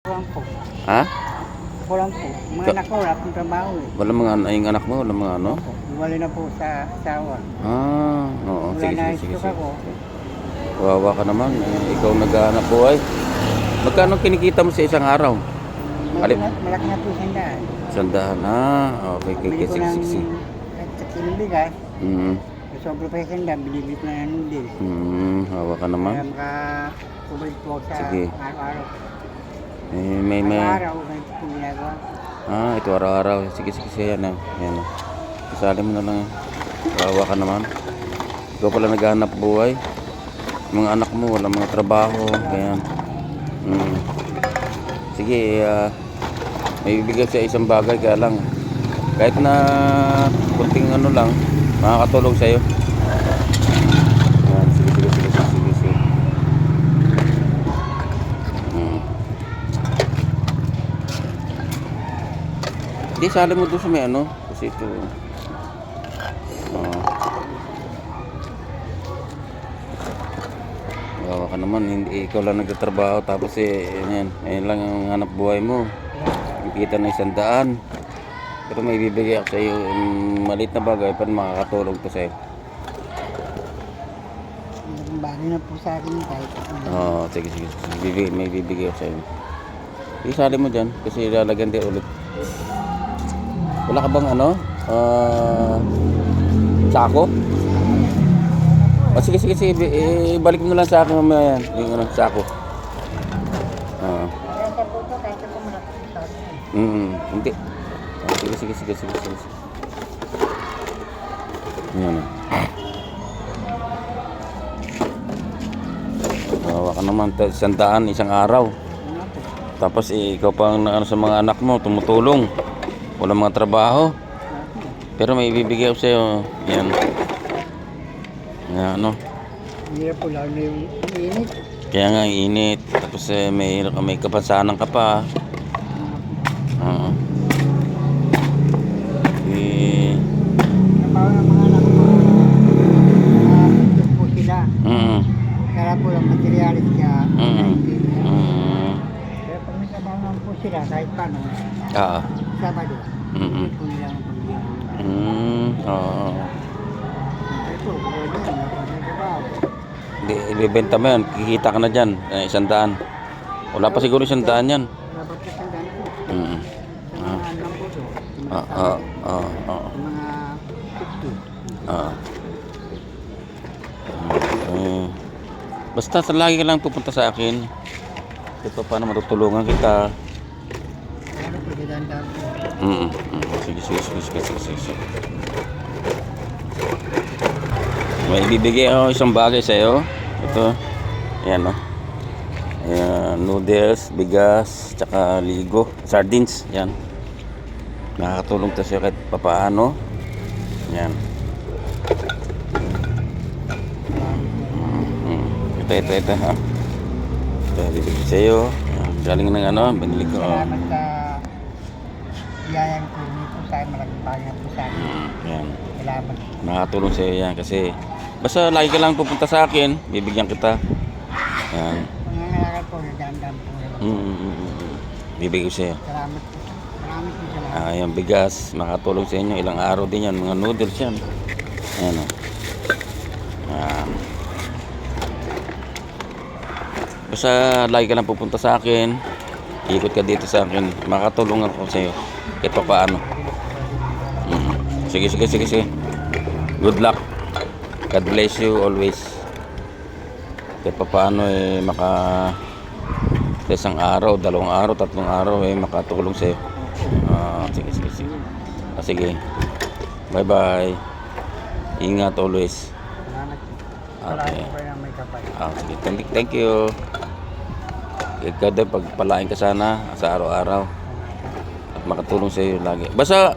Kulang po. Ha? Kulang po. Mga anak ko, wala pong trabaho eh. Wala mga yung anak mo, wala mga ano? Opo. Iwala na po sa asawa. Oo. Wala Sige, na sige, sige, istok sige. ako. Wawa ka naman. Ikaw naghahanap buhay. Magkano kinikita mo sa isang araw? Alip? Malaki na po sandaan. Sandaan. Okay, okay, Bili okay. ko Sige, ng sige, sige. sa kilong bigas. Mm. Sobra pa yung sandaan, binibili ko na ng noodles. Hawa ka Para naman. makatubad po sa Sige. araw-araw. May. Araw-araw, ganito po ginagawa. Ito araw-araw. Sige, sige, sige. Yan. Yan. Kasali mo na lang. Wawa ka naman. Ikaw pala naghahanap buhay. Mga anak mo, wala mga trabaho. Kaya, sige, may bibigay sa isang bagay. Kaya lang, kahit na kunting ano lang, makakatulong sa'yo. Yan, sige, sige, sige, sige, sige, sige. Hindi, sali mo doon sa may ano. Kasi ito, wawa ka naman, hindi ikaw lang nagtatrabaho tapos yan lang ang hanap buhay mo. Kita na 100. Pero may bibigay ako sa iyo maliit na bagay para makakatulong to sa iyo. Bagay na po sa akin kahit Sige, sige, sige. May bibigay ako sa iyo. Isali mo dyan kasi lalagyan din ulit. Wala ka bang ano? Sako? Sige, sige, sige. Balik mo na lang sa akin mamaya yan. Yung ano, sako. Maganda po ito kahit ito malaki sa akin. Hindi. Sige, sige, sige, sige, sige. Yan. Wawa ka naman. 100 isang araw. Tapos ikaw pang ano sa mga anak mo, tumutulong. Wala mga trabaho. Pero may ibibigay ako sa'yo. Yan. Yan, ano. Hirap po lalo na yung init. Kaya nga, init. Tapos may kapansanan ka pa. Trabaho ng mga anak ko. Ito po sila. Kaya po lang materialis kaya. Pero pag may trabaho naman po sila, kahit paano, Sabado, hindi po nila ang pag-ibig. Ito, wala din, napag-trabaho. Hindi, ibibenta mo yan. Kikita ka na dyan. 100. Wala pa siguro 100 yan. Wala ba po sandaan po? Sa mga alam po ito. Sa mga 50. Basta lagi ka lang pupunta sa akin. Ito paano matutulungan kita. Ano po, dadaan po. Sige, sige, sige, sige, sige, sige. May ibibigay ako isang bagay sa'yo. Ito. Ayan, no? Ayan, noodles, bigas, tsaka ligo, sardines. Yan. Nakakatulong to sa'yo kahit papaano. Yan. Ito, ha? Ito, bibigay sa'yo. Galing ng ano, binili ko. Salamat sa biyayang po. Hindi po sa akin, malaking bagay na po sa akin. Yan. Salamat. Nakakatulong sa'yo yan kasi basta lagi ka lang pupunta sa akin, bibigyan kita. Yan. Pangangalakan po, nadaan po. Bibigyan ko sa'yo. Salamat po. Maraming po salamat. Yung bigas, makatulong sa inyo. Ilang araw din yan, mga noodles yan. Ayan o. Basta lagi ka lang pupunta sa akin, ikot ka dito sa akin, makatulong ako sa'yo kahit pa paano. Sige, sige, sige, sige. Good luck. God bless you always. Kahit pa paano sa isang araw, 2 araw, 3 araw makatulong sa'yo. Sige, sige, sige. Sige. Bye bye. Ingat always. Salamat po. Okay. Salamat po na may kapal. Sige. Thank you. Ikaw din, pagpalain ka sana sa araw-araw. At makatulong sa iyo lagi. Basta,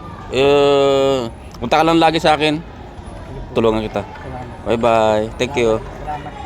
punta ka lang lagi sa akin. Tulungan kita. Salamat. Bye bye. Thank you. Salamat.